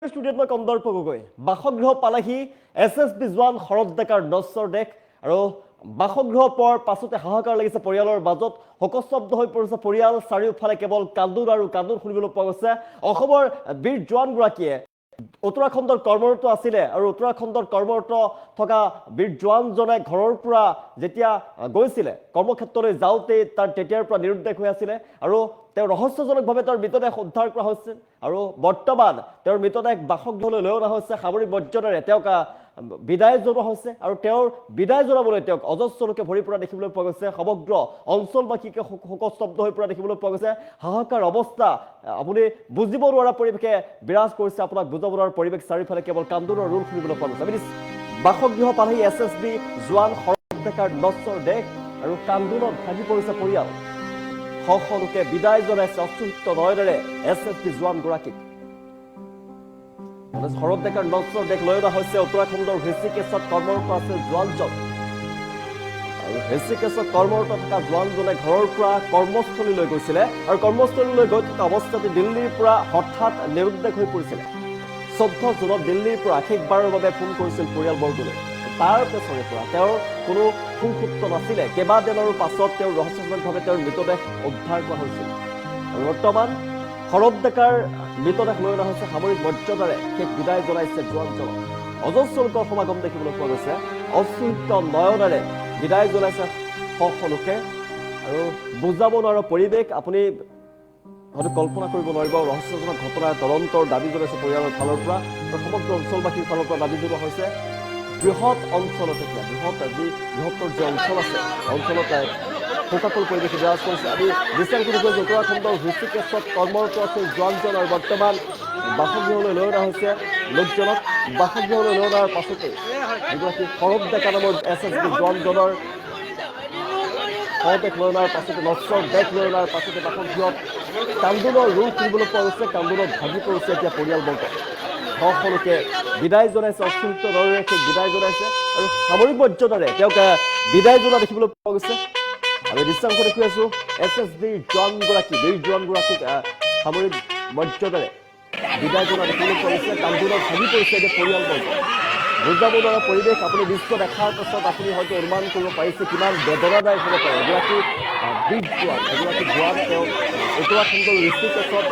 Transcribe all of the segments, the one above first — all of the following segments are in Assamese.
ষ্টুডিঅ'ত মই কন্দৰ্প গগৈ বাসগৃহ পালেহি এছএছবি জোৱান শৰৎ ডেকাৰ নশ্বৰ দেশ আৰু বাসগৃহ পোৱাৰ পাছতে হাহাকাৰ লাগিছে পৰিয়ালৰ মাজত শোকস্তব্ধ হৈ পৰিছে পৰিয়াল চাৰিওফালে কেৱল কান্দোন আৰু কান্দোন শুনিবলৈ পোৱা গৈছে অসমৰ বীৰ জোৱানগৰাকীয়ে উত্তৰাখণ্ডৰ কৰ্মৰত আছিলে আৰু উত্তৰাখণ্ডৰ কৰ্মৰত থকা বীৰ জোৱানজনে ঘৰৰ পৰা যেতিয়া গৈছিলে কৰ্মক্ষেত্ৰলৈ যাওঁতে তাৰ তেতিয়াৰ পৰা নিৰুদ্দেশ হৈ আছিলে আৰু তেওঁ ৰহস্যজনকভাৱে তেওঁৰ মৃতদেহ উদ্ধাৰ কৰা হৈছে আৰু বৰ্তমান তেওঁৰ মৃতদেহ বাসগৃহলৈ লৈ অনা হৈছে সামৰিক মৰ্যাদাৰে তেওঁক বিদায় জনোৱা হৈছে আৰু তেওঁৰ বিদায় জনাবলৈ তেওঁক অজস্ৰ লোকে ভৰি পৰা দেখিবলৈ পোৱা গৈছে সমগ্ৰ অঞ্চলবাসীকে শোকস্তব্ধ হৈ পৰা দেখিবলৈ পোৱা গৈছে হাহাকাৰ অৱস্থা আপুনি বুজিব নোৱাৰা পৰিৱেশে বিৰাজ কৰিছে আপোনাক বুজাব নোৱাৰা পৰিৱেশ চাৰিওফালে কেৱল কান্দোনৰ ৰোল শুনিবলৈ পোৱা গৈছে আমি বাসগৃহ পালেহি এছএছবি জোৱান শৰৎ ডেকাৰ নশ্বৰ দেশ আৰু কান্দোনত ভাগি পৰিছে পৰিয়াল শ লোকে বিদায় জনাইছে অশ্ৰুসিক্ত নয়নেৰে এছএছবি জোৱানগৰাকীক শৰৎ ডেকাৰ নশ্বৰ দেশ লৈ অনা হৈছে উত্তৰাখণ্ডৰ ঋষিকেশত কৰ্মৰত আছে জোৱানজন আৰু ঋষিকেশত কৰ্মৰত থকা জোৱানজনে ঘৰৰ পৰা কৰ্মস্থলীলৈ গৈছিলে আৰু কৰ্মস্থলীলৈ গৈ থকা অৱস্থাতে দিল্লীৰ পৰা হঠাৎ নিৰুদ্দেশ হৈ পৰিছিলে 14 জুনত দিল্লীৰ পৰা শেষবাৰৰ বাবে ফোন কৰিছিল পৰিয়ালবৰ্গলৈ তাৰ পিছৰে পৰা তেওঁৰ কোনো সুসূত্ৰ নাছিলে কেইবাদিনৰো পাছত তেওঁৰ ৰহস্যজনকভাৱে তেওঁৰ মৃতদেহ উদ্ধাৰ কৰা হৈছিল আৰু বৰ্তমান শৰৎ ডেকাৰ মৃতদেহ লৈ অনা হৈছে সামৰিক মৰ্যাদাৰে শেষ বিদায় জনাইছে জোৱানজনক অজস্ৰ লোকৰ সমাগম দেখিবলৈ পোৱা গৈছে অশ্ৰুসিক্ত নয়নেৰে বিদায় জনাইছে শ লোকে আৰু বুজাব নোৱাৰা পৰিৱেশ আপুনি হয়তো কল্পনা কৰিব নোৱাৰিব ৰহস্যজনক ঘটনাৰ তদন্তৰ দাবী জনাইছে পৰিয়ালৰ ফালৰ পৰা আৰু সমগ্ৰ অঞ্চলবাসীৰ ফালৰ পৰা দাবী জনোৱা হৈছে বৃহৎ অঞ্চলত এতিয়া বৃহত্তৰ যে অঞ্চল আছে অঞ্চলত শোকাকুল পৰিৱেশ বিৰাজ কৰিছে আমি বিশ্বাস কৰিব যে উত্তৰাখণ্ডৰ ঋষিকেশত কৰ্মৰত আছে জোৱানজন আৰু বৰ্তমান বাসগৃহলৈ লৈ অনা হৈছে লোকজনক বাসগৃহলৈ লৈ অনাৰ পাছতে যিগৰাকী শৰৎ ডেকা নামৰ এছএছবি জোৱানজনৰ শৱদেহ লৈ অনাৰ পাছতে নশ্বৰ দেশ লৈ অনাৰ পাছতে বাসগৃহত কান্দোনৰ ৰূপ শুনিবলৈ পোৱা গৈছে কান্দোনত ভাগি পৰিছে এতিয়া পৰিয়ালবৰ্গ শ লোকে বিদায় জনাইছে অশ্ৰুসিক্ত নয়নেৰে বিদায় জনাইছে আৰু সামৰিক মৰ্যাদাৰে তেওঁক বিদায় জনোৱা দেখিবলৈ পোৱা গৈছে আমি দৃশ্যাংশ দেখুৱাই আছো এছএছবিৰ জোৱানগৰাকী বীৰ জোৱানগৰাকীক সামৰিক মৰ্যাদাৰে বিদায় জনোৱা দেখিবলৈ পোৱা গৈছে কান্দোনত ভাগি পৰিছে এতিয়া পৰিয়ালবৰ্গ বুজাব নোৱাৰা পৰিৱেশ আপুনি দৃশ্য দেখাৰ পাছত আপুনি হয়তো অনুমান কৰিব পাৰিছে কিমান বেদনাদায়ক হ'ব পাৰে এগৰাকী বীৰ জোৱান এগৰাকী জোৱান তেওঁ উত্তৰাখণ্ডৰ ঋষিকেশত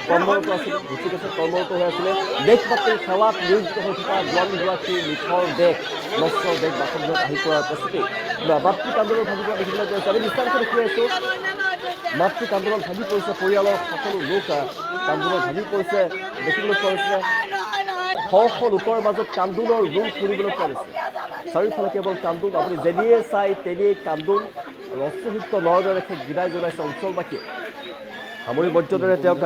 কৰ্মৰত আছিলে ঋষিকেশত কৰ্মৰত হৈ আছিলে দেশমাতৃৰ সেৱাত নিয়োজিত হৈ থকা জোৱানগৰাকীৰ নিথৰ দেশ নশ্বৰ দেশ বাসগৃহত আহি পৰাৰ পাছতেই মাতৃ কান্দোনত ভাগি পৰা দেখিবলৈ পোৱা গৈছে আমি দৃশ্যাংশ দেখুৱাই আছো মাতৃ কান্দোনত ভাগি পৰিছে পৰিয়ালৰ সকলো লোক কান্দোনত ভাগি পৰিছে দেখিবলৈ পোৱা গৈছে শ লোকৰ মাজত কান্দোনৰ ৰূপ শুনিবলৈ পোৱা গৈছে চাৰিওফালে কেৱল কান্দোন আপুনি যেনিয়ে চাই তেনিয়ে কান্দোন আৰু অশ্ৰুসিক্ত নয়নেৰে বিদায় জনাইছে অঞ্চলবাসীয়ে সামৰিক মৰ্যাদাৰে তেওঁক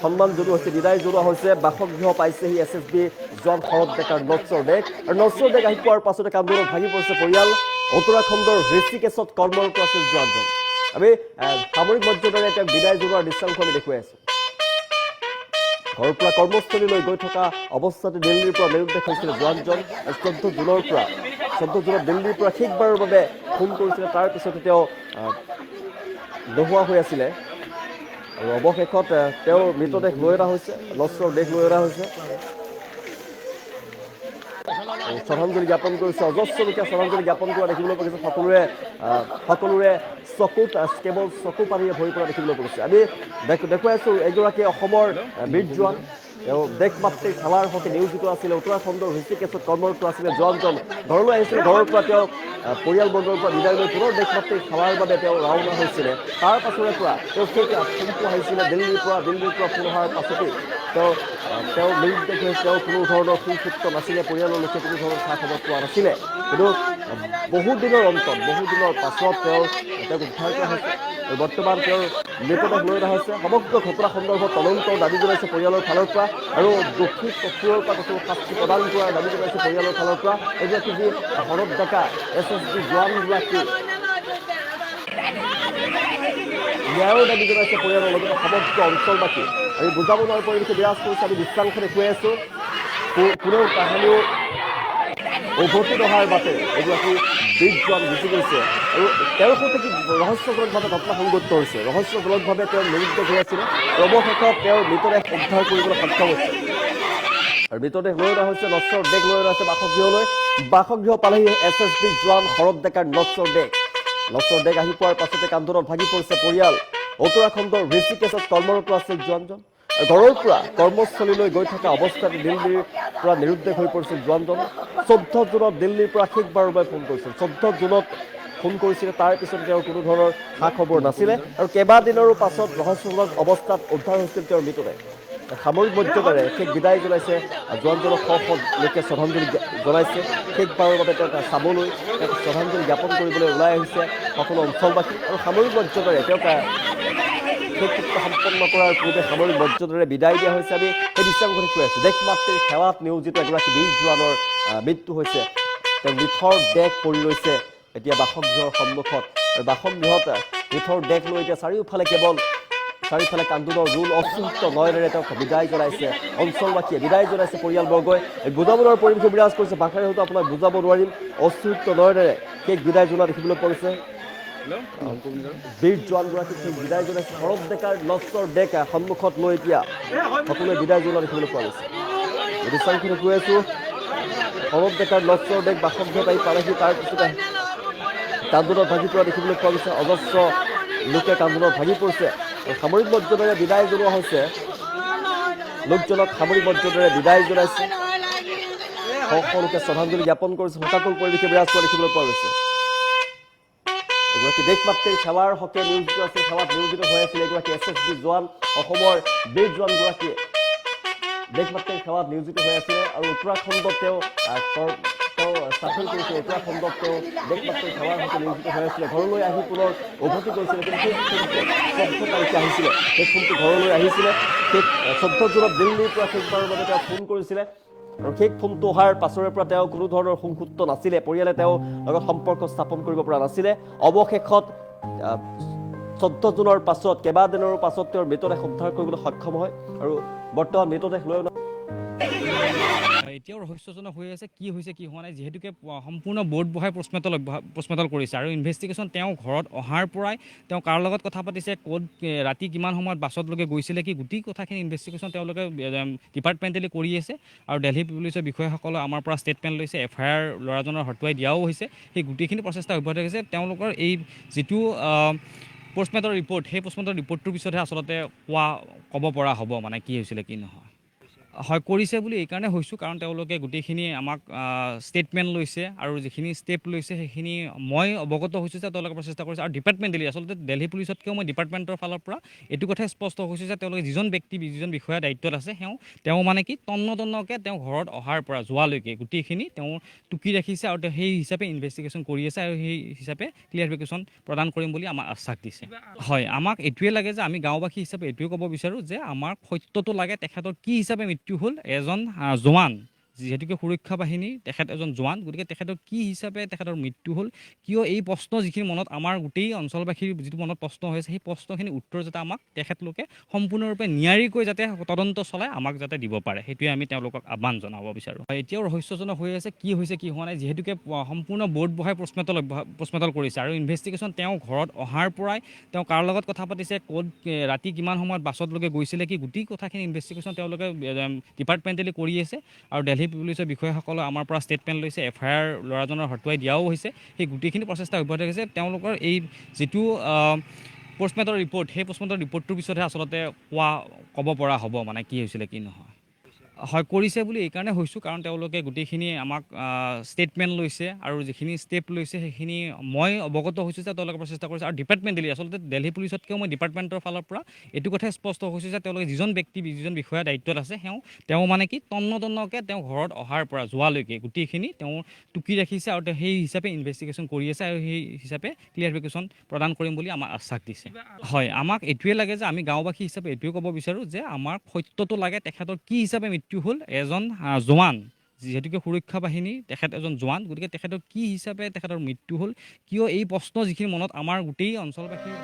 সন্মান জনোৱা হৈছে বিদায় জনোৱা হৈছে বাসগৃহ পাইছেহি এছএছবি জোৱান শৰৎ ডেকাৰ নশ্বৰ দেশ আৰু নশ্বৰ দেশ আহি পোৱাৰ পাছতে কান্দোনত ভাগি পৰিছে পৰিয়াল উত্তৰাখণ্ডৰ ঋষিকেশত কৰ্মৰত আছে জোৱানজন আমি সামৰিক মৰ্যাদাৰে তেওঁক বিদায় জনোৱাৰ দৃশ্যাংশ আমি দেখুৱাই আছো ঘৰৰ পৰা কৰ্মস্থলীলৈ গৈ থকা অৱস্থাতে দিল্লীৰ পৰা নিৰুদ্দেশ হৈছিলে জোৱানজন 14 জুনত দিল্লীৰ পৰা শেষবাৰৰ বাবে ফোন কৰিছিলে তাৰ পিছতে তেওঁ নোহোৱা হৈ আছিলে আৰু অৱশেষত তেওঁৰ মৃতদেহ লৈ অনা হৈছে নশ্বৰ দেশ লৈ অনা হৈছে শ্ৰদ্ধাঞ্জলি জ্ঞাপন কৰিছে অজস্ৰ লোকে শ্ৰদ্ধাঞ্জলি জ্ঞাপন কৰা দেখিবলৈ পোৱা গৈছে সকলোৰে চকুত কেৱল চকু পানীৰে ভৰি পৰা দেখিবলৈ পোৱা গৈছে আমি দেখুৱাই আছো এগৰাকী অসমৰ বীৰ জোৱান তেওঁ দেশ মাতৃৰ সেৱাৰ হকে নিয়োজিত আছিলে উত্তৰাখণ্ডৰ ঋষিকেশত কৰ্মৰত আছিলে জোৱানজন ঘৰলৈ আহিছিলে ঘৰৰ পৰা তেওঁ পৰিয়ালবৰ্গৰ পৰা বিদায় লৈ পুনৰ দেশ মাতৃৰ সেৱাৰ বাবে তেওঁ ৰাওনা হৈছিলে তাৰ পাছৰে পৰা তেওঁ সেই ফোনটো আহিছিলে দিল্লীৰ পৰা ফোন অহাৰ পাছতেই তেওঁ নিৰুদ্দেশ হৈ তেওঁ কোনো ধৰণৰ সুসূত্ৰ নাছিলে পৰিয়ালৰ লোকে কোনো ধৰণৰ খা খবৰ পোৱা নাছিলে কিন্তু বহুদিনৰ পাছত তেওঁক উদ্ধাৰ কৰা হৈছে আৰু বৰ্তমান তেওঁৰ মৃতদেহ লৈ অনা হৈছে সমগ্ৰ ঘটনা সন্দৰ্ভত তদন্তৰ দাবী জনাইছে পৰিয়ালৰ ফালৰ পৰা আৰু দোষী কঠোৰৰ পৰা কঠোৰ শাস্তি প্ৰদান কৰাৰ দাবী জনাইছে পৰিয়ালৰ ফালৰ পৰা এগৰাকী যি শৰৎ ডেকা এছএছবি জোৱানগৰাকী ন্যায়ৰ দাবী জনাইছে পৰিয়ালৰ লগতে সমগ্ৰ অঞ্চলবাসী আমি বুজাব নোৱাৰা পৰিৱেশে বিৰাজ কৰিছে আমি দৃশ্যাংশ দেখুৱাই আছো কোনেও কাহানিও উভতি নহাৰ বাটে এগৰাকী বীৰ জোৱান গুচি গৈছে আৰু তেওঁৰ সৈতে কি ৰহস্যজনকভাৱে ঘটনা সংঘটিত হৈছে ৰহস্যজনকভাৱে তেওঁ নিৰুদ্দেশ হৈ আছিলে অৱশেষত তেওঁৰ মৃতদেহ উদ্ধাৰ কৰিবলৈ সক্ষম হৈছে আৰু মৃতদেহ লৈ অনা হৈছে নশ্বৰ ডেক লৈ অনা হৈছে বাসগৃহলৈ। বাসগৃহ পালেহি SSB জোৱান শৰৎ ডেকাৰ নশ্বৰ ডেক আহি পোৱাৰ পাছতে কান্দোনত ভাগি পৰিছে পৰিয়াল। উত্তৰাখণ্ডৰ ঋষিকেশত কৰ্মৰত আছিল জোৱানজন। ঘৰৰ পৰা কৰ্মস্থলীলৈ গৈ থকা অৱস্থাত দিল্লীৰ পৰা নিৰুদ্দেশ হৈ পৰিছিল জোৱানজন। 14 জুনত দিল্লীৰ পৰা শেষবাৰৰ বাবে ফোন কৰিছিল। 14 জুনত ফোন কৰিছিলে, তাৰ পিছত তেওঁৰ কোনো ধৰণৰ খা খবৰ নাছিলে আৰু কেইবাদিনৰো পাছত ৰহস্যজনক অৱস্থাত উদ্ধাৰ হৈছিল তেওঁৰ মৃতদেহ। সামৰিক মৰ্যাদাৰে শেষ বিদায় জনাইছে জোৱানজনক শ শ লোকে শ্ৰদ্ধাঞ্জলি জনাইছে। শেষবাৰৰ বাবে তেওঁক চাবলৈ, তেওঁক শ্ৰদ্ধাঞ্জলি জ্ঞাপন কৰিবলৈ ওলাই আহিছে সকলো অঞ্চলবাসী আৰু সামৰিক মৰ্যাদাৰে তেওঁক শেষ কৃত্য সম্পন্ন কৰাৰ পূৰ্বে সামৰিক মৰ্যাদাৰে বিদায় দিয়া হৈছে। আমি এই দৃশ্যাংশ দেখুৱাই আছোঁ। দেশ মাতৃৰ সেৱাত নিয়োজিত এগৰাকী বীৰ জোৱানৰ মৃত্যু হৈছে। তেওঁ নিথৰ ডেক পৰি ৰৈছে এতিয়া বাসগৃহৰ সন্মুখত। আৰু বাসগৃহত নিথৰ ডেক লৈ এতিয়া চাৰিওফালে কান্দোনৰ ৰোল অশ্ৰুসিক্ত নয়নেৰে তেওঁক বিদায় জনাইছে অঞ্চলবাসীয়ে, বিদায় জনাইছে পৰিয়ালবৰ্গই। এই বুজাবনৰ পৰিৱেশ বিৰাজ কৰিছে, ভাষাৰে হয়তো আপোনাক বুজাব নোৱাৰিম। অশ্ৰুসিক্ত নয়নেৰে শেষ বিদায় জনোৱা দেখিবলৈ পৰিছে। বীৰ জোৱানগৰাকীক শেষ বিদায় জনাইছে শৰৎ ডেকাৰ নশ্বৰ ডেক সন্মুখত লৈ এতিয়া সকলোৱে বিদায় জনোৱা দেখিবলৈ পোৱা গৈছে। এই দৃশ্যাংশ কৈ আছোঁ। শৰৎ ডেকাৰ নশ্বৰ ডেক বাসগৃহত আহি পালেহি, তাৰ পিছতে কান্দোনত ভাগি পৰা দেখিবলৈ পোৱা গৈছে। অজস্ৰ লোকে কান্দোনত ভাগি পৰিছে। সামৰিক মৰ্যাদাৰে বিদায় জনোৱা হৈছে, লোকজনক সামৰিক মৰ্যাদাৰে বিদায় জনাইছে। সকলোকে শ্ৰদ্ধাঞ্জলি জ্ঞাপন কৰিছে। শোকাকুল পৰিৱেশে বিৰাজ কৰা দেখিবলৈ পোৱা গৈছে। এগৰাকী দেশ মাতৃৰ সেৱাৰ হকে নিয়োজিত আছিল, সেৱাত নিয়োজিত হৈ আছিল এগৰাকী SSB জোৱান। অসমৰ বীৰ জোৱানগৰাকীয়ে দেশ মাতৃৰ সেৱাত নিয়োজিত হৈ আছিলে আৰু উত্তৰাখণ্ডত তেওঁ চাকৰি কৰিছিল। উত্তৰাখণ্ডত তেওঁ দেশ মাতৃৰ সেৱাৰ হকে নিয়োজিত হৈ আছিলে। ঘৰলৈ আহি পুনৰ উভতি কৰিছিলে, কিন্তু সেই ফোনটো 14 তাৰিখে আহিছিলে। সেই ফোনটো ঘৰলৈ আহিছিলে। সেই 14 জুনত দিল্লীৰ পৰা শেষবাৰৰ বাবে তেওঁ ফোন কৰিছিলে আৰু সেই ফোনটো অহাৰ পাছৰে পৰা তেওঁ কোনো ধৰণৰ সংযুক্ত নাছিলে। পৰিয়ালে তেওঁৰ লগত সম্পৰ্ক স্থাপন কৰিব পৰা নাছিলে। অৱশেষত 14 জুনৰ পাছত কেইবাদিনৰো পাছত তেওঁৰ মৃতদেহ উদ্ধাৰ কৰিবলৈ সক্ষম হয় আৰু বৰ্তমান মৃতদেহ লৈ এতিয়াও ৰহস্যজনক হৈ আছে কি হৈছে কি হোৱা নাই, যিহেতুকে সম্পূৰ্ণ বোৰ্ড বহাই পোষ্টমৰ্টম কৰিছে আৰু ইনভেষ্টিগেশ্যন তেওঁ ঘৰত অহাৰ পৰাই তেওঁ কাৰ লগত কথা পাতিছে, ক'ত ৰাতি কিমান সময়ত বাছতলৈকে গৈছিলে, কি গোটেই কথাখিনি ইনভেষ্টিগেশ্যন তেওঁলোকে ডিপাৰ্টমেণ্টেলি কৰি আছে আৰু দিল্লী পুলিচৰ বিষয়াসকলে আমাৰ পৰা ষ্টেটমেণ্ট লৈছে। FIR ল'ৰাজনৰ হতুৱাই দিয়াও হৈছে। সেই গোটেইখিনি প্ৰচেষ্টা অব্যাহত হৈছে। তেওঁলোকৰ এই যিটো পোষ্টমৰ্টম ৰিপৰ্ট, সেই পোষ্টমৰ্টম ৰিপৰ্টটোৰ পিছতহে আচলতে ক'ব পৰা হ'ব মানে কি হৈছিলে কি নহয়। হয়, কৰিছে বুলি এইকাৰণে হৈছোঁ কাৰণ তেওঁলোকে গোটেইখিনি আমাক ষ্টেটমেণ্ট লৈছে আৰু যিখিনি ষ্টেপ লৈছে সেইখিনি মই অৱগত হৈছোঁ যে তেওঁলোকে প্ৰচেষ্টা কৰিছে আৰু ডিপাৰ্টমেণ্টেলি আচলতে দিল্লী পুলিচতকৈও মই ডিপাৰ্টমেণ্টৰ ফালৰ পৰা এইটো কথাই স্পষ্ট হৈছোঁ যে তেওঁলোকে যিজন বিষয়া দায়িত্বত আছে তেওঁ মানে কি তন্নতন্নকৈ তেওঁ ঘৰত অহাৰ পৰা যোৱালৈকে গোটেইখিনি তেওঁ টুকি ৰাখিছে আৰু তেওঁ সেই হিচাপে ইনভেষ্টিগেশ্যন কৰি আছে আৰু সেই হিচাপে ক্লিয়াৰিফিকেশ্যন প্ৰদান কৰিম বুলি আমাক আশ্বাস দিছে। হয়, আমাক এইটোৱে লাগে যে আমি গাঁওবাসী হিচাপে এইটোৱে ক'ব বিচাৰোঁ যে আমাক সত্যটো লাগে তেখেতৰ কি হিচাপে মৃত্যু হ'ল। এজন জোৱান, যিহেতুকে সুৰক্ষা বাহিনী, তেখেত এজন জোৱান, গতিকে তেখেতৰ কি হিচাপে তেখেতৰ মৃত্যু হ'ল, কিয় এই প্ৰশ্ন যিখিনি মনত আমাৰ গোটেই অঞ্চলবাসীৰ যিটো মনত প্ৰশ্ন হৈ আছে, সেই প্ৰশ্নখিনি উত্তৰ যাতে আমাক তেখেতলোকে সম্পূৰ্ণৰূপে নিয়াৰিকৈ যাতে তদন্ত চলাই আমাক যাতে দিব পাৰে, সেইটোৱে আমি তেওঁলোকক আহ্বান জনাব বিচাৰোঁ। এতিয়াও ৰহস্যজনক হৈ আছে কি হৈছে কি হোৱা নাই, যিহেতুকে সম্পূৰ্ণ বোৰ্ড বহাই পোষ্টমৰ্টম কৰিছে আৰু ইনভেষ্টিগেশ্যন তেওঁ ঘৰত অহাৰ পৰাই তেওঁ কাৰ লগত কথা পাতিছে, ক'ত ৰাতি কিমান সময়ত বাছতলৈকে গৈছিলে, কি গোটেই কথাখিনি ইনভেষ্টিগেশ্যন তেওঁলোকে ডিপাৰ্টমেণ্টেলি কৰি আছে আৰু দিল্লী পুলিচৰ বিষয়াসকলে আমাৰ পৰা ষ্টেটমেণ্ট লৈছে। FIR ল'ৰাজনৰ হতুৱাই দিয়াও হৈছে। সেই গোটেইখিনি প্ৰচেষ্টা অব্যাহত হৈছে। তেওঁলোকৰ এই যিটো পোষ্টমৰ্টম ৰিপৰ্ট, সেই পোষ্টমৰ্টম ৰিপৰ্টটোৰ পিছতহে আচলতে ক'ব পৰা হ'ব মানে কি হৈছিলে কি নহয়। হয়, কৰিছে বুলি এইকাৰণে হৈছোঁ কাৰণ তেওঁলোকে গোটেইখিনি আমাক ষ্টেটমেণ্ট লৈছে আৰু যিখিনি ষ্টেপ লৈছে সেইখিনি মই অৱগত হৈছোঁ যে তেওঁলোকে প্ৰচেষ্টা কৰিছে আৰু ডিপাৰ্টমেণ্টেলি আচলতে দিল্লী পুলিচতকৈও মই ডিপাৰ্টমেণ্টৰ ফালৰ পৰা এইটো কথাই স্পষ্ট হৈছোঁ যে তেওঁলোকে যিজন বিষয়া দায়িত্বত আছে তেওঁ মানে কি তন্নতন্নকৈ তেওঁ ঘৰত অহাৰ পৰা যোৱালৈকে গোটেইখিনি তেওঁ টুকি ৰাখিছে আৰু তেওঁ সেই হিচাপে ইনভেষ্টিগেশ্যন কৰি আছে আৰু সেই হিচাপে ক্লিয়াৰিফিকেশ্যন প্ৰদান কৰিম বুলি আমাক আশ্বাস দিছে। হয়, আমাক এইটোৱে লাগে যে আমি গাঁওবাসী হিচাপে এইটোৱে ক'ব বিচাৰোঁ যে আমাক সত্যটো লাগে তেখেতৰ কি হিচাপে মৃত্যু হ'ল। এজন জোৱান, যিহেতুকে সুৰক্ষা বাহিনী, তেখেত এজন জোৱান, গতিকে তেখেতৰ কি হিচাপে তেখেতৰ মৃত্যু হ'ল, কিয় এই প্ৰশ্ন যিখিনি মনত আমাৰ গোটেই অঞ্চলবাসীৰ